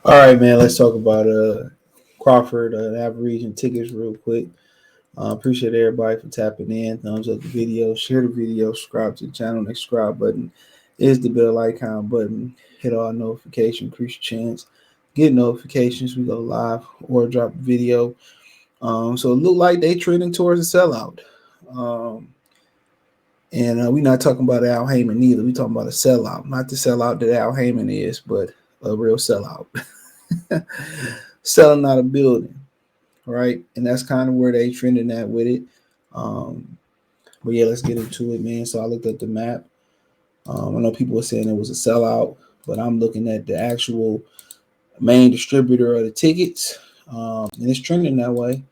All right, man. Let's talk about Crawford Avanesyan tickets real quick. Appreciate everybody for tapping in. Thumbs up the video, share the video, subscribe to the channel. Next subscribe button is the bell icon button. Hit all notifications, increase your chance. Get notifications. We go live or drop a video. So it looked like they trending towards a sellout. Um, and we're not talking about Al Heyman either. We talking about a sellout, not the sellout that Al Heyman is, but a real sellout. Selling out a building, right? And that's kind of where they trending at with it. Um, but yeah, let's get into it, man. So I looked at the map. I know people were saying it was a sellout, but I'm looking at the actual main distributor of the tickets, and it's trending that way.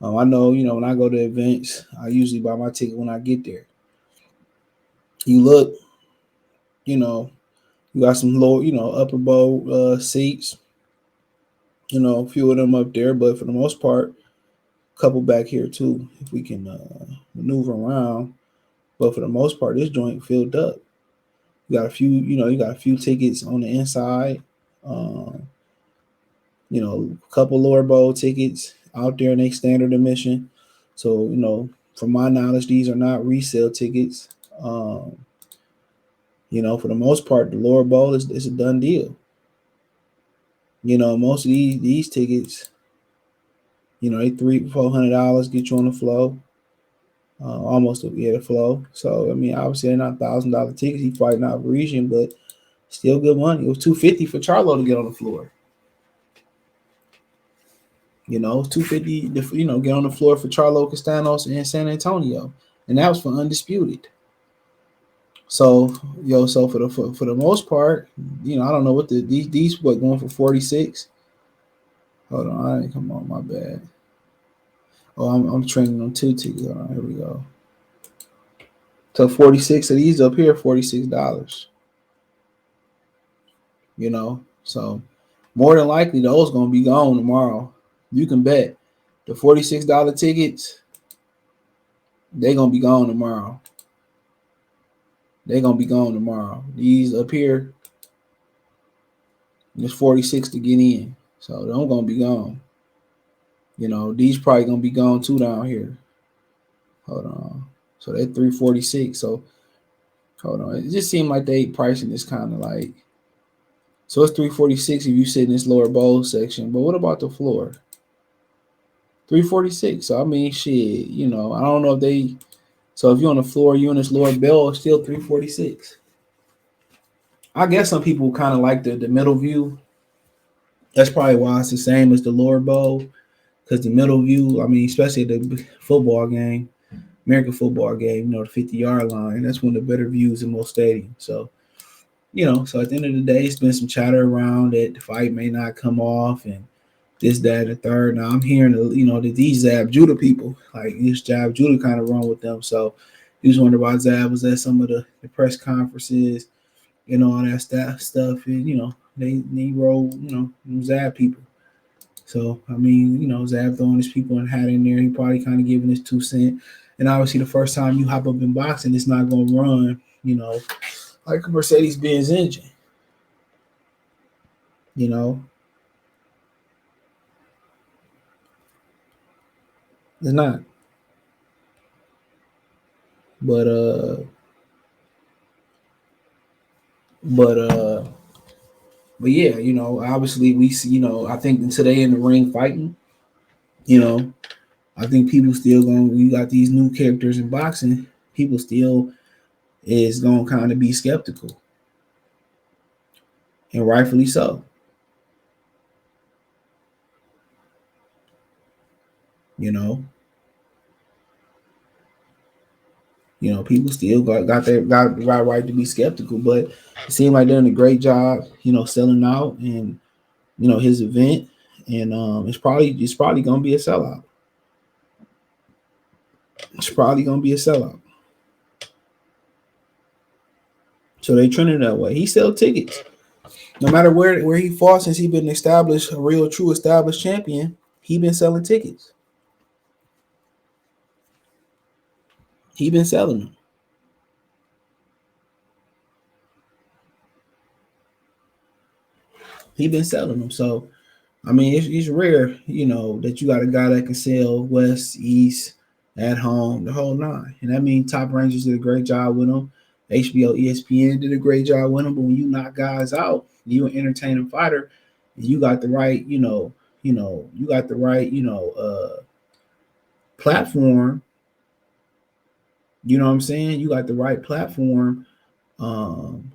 I know, when I go to events, I usually buy my ticket when I get there. You look, you know, you got some low, upper bowl seats, a few of them up there, but for the most part, a couple back here too, if we can maneuver around. But for the most part, this joint filled up. You got a few tickets on the inside. Um, a couple lower bowl tickets out there in a standard admission. So, from my knowledge, these are not resale tickets. For the most part, the lower bowl is a done deal. Most of these tickets, they $300-400 get you on the flow. Almost the flow. So I mean, obviously they're not $1,000 tickets. He's fighting out Parisian, but still good money. It was $250 for Charlo to get on the floor. $250 to get on the floor for Charlo Castanos in San Antonio, and that was for undisputed. So so for the most part, I don't know what these what going for 46. Hold on, I didn't come on, my bad. Oh, I'm training on two tickets. All right, here we go. So 46 of these up here, $46. So more than likely those gonna be gone tomorrow. You can bet the $46 tickets, they gonna be gone tomorrow. They're gonna be gone tomorrow. These up here, there's 46 to get in. So they're gonna be gone. These probably gonna be gone too down here. Hold on. So they're 346. So hold on. It just seemed like they pricing this kind of like, so it's 346 if you sit in this lower bowl section. But what about the floor? 346. So I mean, shit. I don't know if they. So if you're on the floor, you in this lower bell, it's still 346. I guess some people kind of like the middle view. That's probably why it's the same as the lower bowl, because the middle view. I mean, especially the football game, American football game. The 50-yard line. That's one of the better views in most stadiums. So so at the end of the day, it's been some chatter around that the fight may not come off and this, that, and the third. Now I'm hearing, that these Zab Judah people, like this Zab Judah kind of run with them. So you was wondering why Zab was at some of the press conferences and all that stuff. And, they roll, Zab people. So, I mean, Zab throwing his people and hat in there. He probably kind of giving his 2 cents. And obviously, the first time you hop up in boxing, it's not going to run, like a Mercedes Benz engine, you know. It's not. But but uh but yeah, obviously we see, I think today in the ring fighting, you know, I think people still going, we got these new characters in boxing, people still is gonna kind of be skeptical. And rightfully so. You know. People still got right to be skeptical, but it seemed like they're doing a great job, selling out and his event, and it's probably gonna be a sellout. It's probably gonna be a sellout. So they trending that way. He sell tickets. No matter where he fought since he been established, a real true established champion, he been selling tickets. He been selling them. He been selling them. So I mean, it's rare, that you got a guy that can sell west, east, at home, the whole nine. And that means Top Rangers did a great job with them. HBO, ESPN did a great job with them. But when you knock guys out, you an entertaining fighter, and you got the right, you got the right, platform. You know what I'm saying? You got the right platform, um,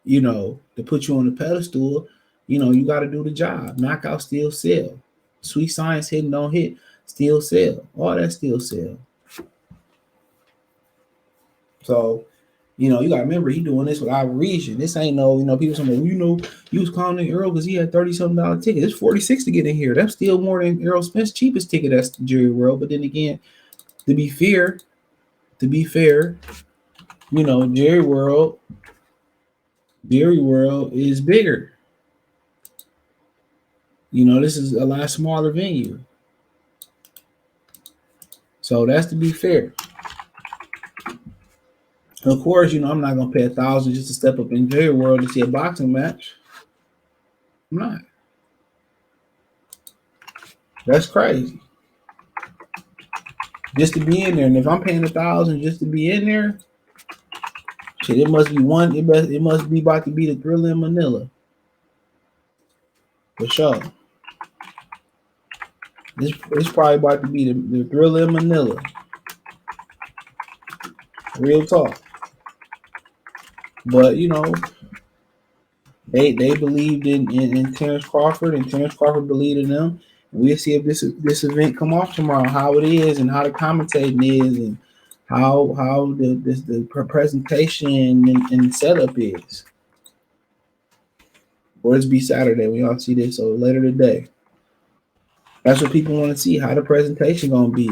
to put you on the pedestal. You got to do the job. Knockout, still sell. Sweet science, hitting, don't hit, still sell. All that still sell. So, you got to remember, he doing this with our region. This ain't no, people say, well, you was calling Earl because he had $30-something ticket. It's 46 to get in here. That's still more than Earl Spence' cheapest ticket. That's Jerry World. But then again, to be fair, Jerry World is bigger. This is a lot smaller venue. So that's to be fair. Of course, I'm not gonna pay $1,000 just to step up in Jerry World to see a boxing match. I'm not. That's crazy. Just to be in there, and if I'm paying $1,000 just to be in there, shit, it must be one. It must be about to be the Thriller in Manila, for sure. It's probably about to be the Thriller in Manila. Real talk. But they believed in Terence Crawford, and Terence Crawford believed in them. And we'll see if this event come off tomorrow, how it is, and how the commentating is, and how the presentation and setup is. Or it's be Saturday. We all see this, so later today. That's what people want to see. How the presentation gonna be?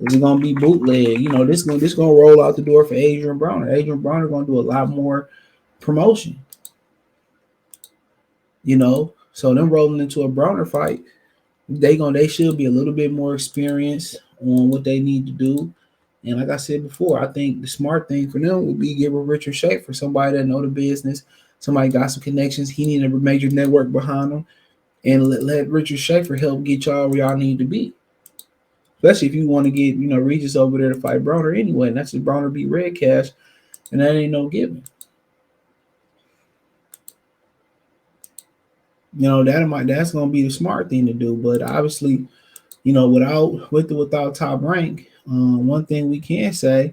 Is it gonna be bootleg? This gonna roll out the door for Adrian Broner. Adrian Broner gonna do a lot more promotion. So them rolling into a Broner fight, they should be a little bit more experienced on what they need to do. And like I said before, I think the smart thing for them would be give a Richard Schaefer, somebody that know the business, somebody got some connections. He need a major network behind him, and let Richard Schaefer help get y'all where y'all need to be. Especially if you want to get Regis over there to fight Broner anyway, and that's if Broner beat Red Cash, and that ain't no given. That's gonna be the smart thing to do. But obviously, without Top Rank, one thing we can say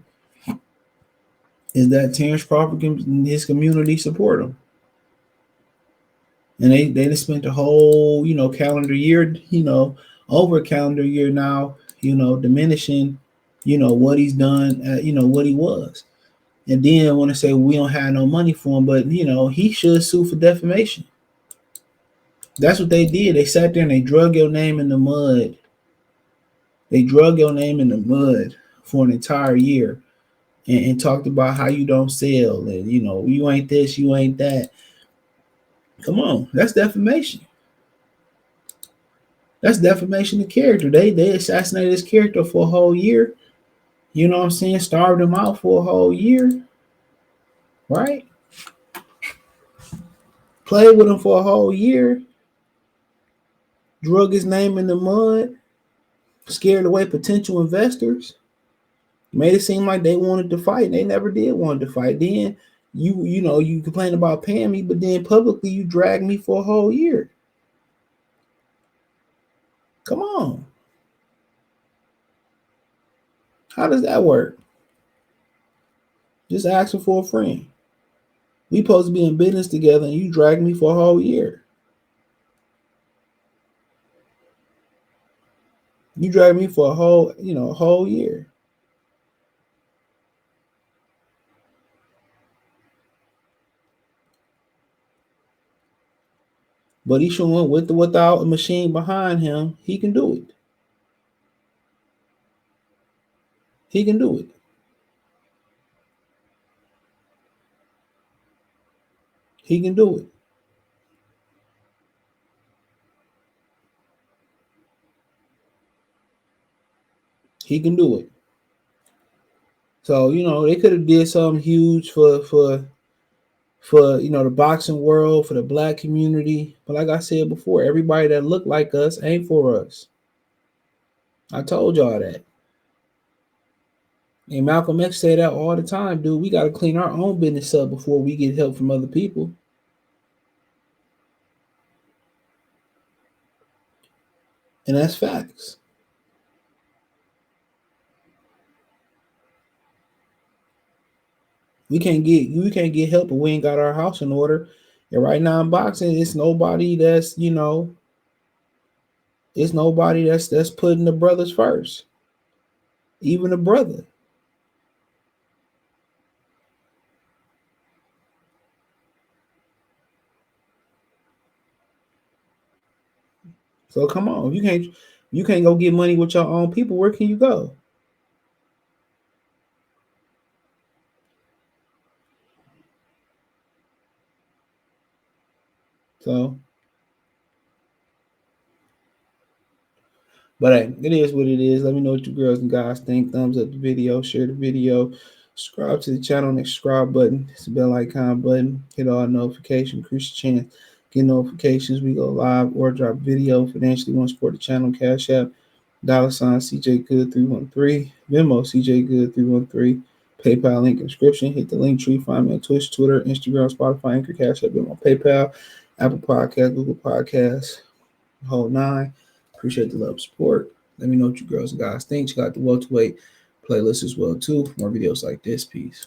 is that Terence Crawford and his community support him, and they just spent the whole calendar year, over a calendar year now, diminishing, what he's done, what he was, and then want to say we don't have no money for him, but he should sue for defamation. That's what they did. They sat there and they drug your name in the mud. They drug your name in the mud for an entire year and talked about how you don't sell and you ain't this, you ain't that. Come on, that's defamation. That's defamation of character. They assassinated his character for a whole year. You know what I'm saying? Starved him out for a whole year. Right? Played with him for a whole year. Drug his name in the mud. Scared away potential investors. Made it seem like they wanted to fight. They never did want to fight. Then you complain about paying me, but then publicly you drag me for a whole year. Come on. How does that work? Just asking for a friend. We supposed to be in business together and you drag me for a whole year. You drag me for a whole year. But he's showing without a machine behind him, he can do it. He can do it. He can do it. He can do it. So they could have did something huge for for the boxing world, for the black community. But like I said before, everybody that look like us ain't for us. I told y'all that. And Malcolm X say that all the time, dude. We gotta clean our own business up before we get help from other people. And that's facts. We can't get help if we ain't got our house in order. And right now in boxing, it's nobody that's putting the brothers first. Even a brother. So come on, you can't go get money with your own people. Where can you go? So, but hey, it is what it is. Let me know what you girls and guys think. Thumbs up the video, share the video, subscribe to the channel, and the subscribe button, it's the bell icon button, hit all notifications, increase your chance, get notifications. We go live or drop video. Financially want to support the channel, Cash App, $ CJ Good 313, Venmo CJ Good 313, PayPal link in description. Hit the link tree. Find me on Twitch, Twitter, Instagram, Spotify, Anchor, Cash App, Venmo, PayPal, Apple Podcasts, Google Podcasts, the whole nine. Appreciate the love support. Let me know what you girls and guys think. Check out the welterweight playlist as well too. For more videos like this. Peace.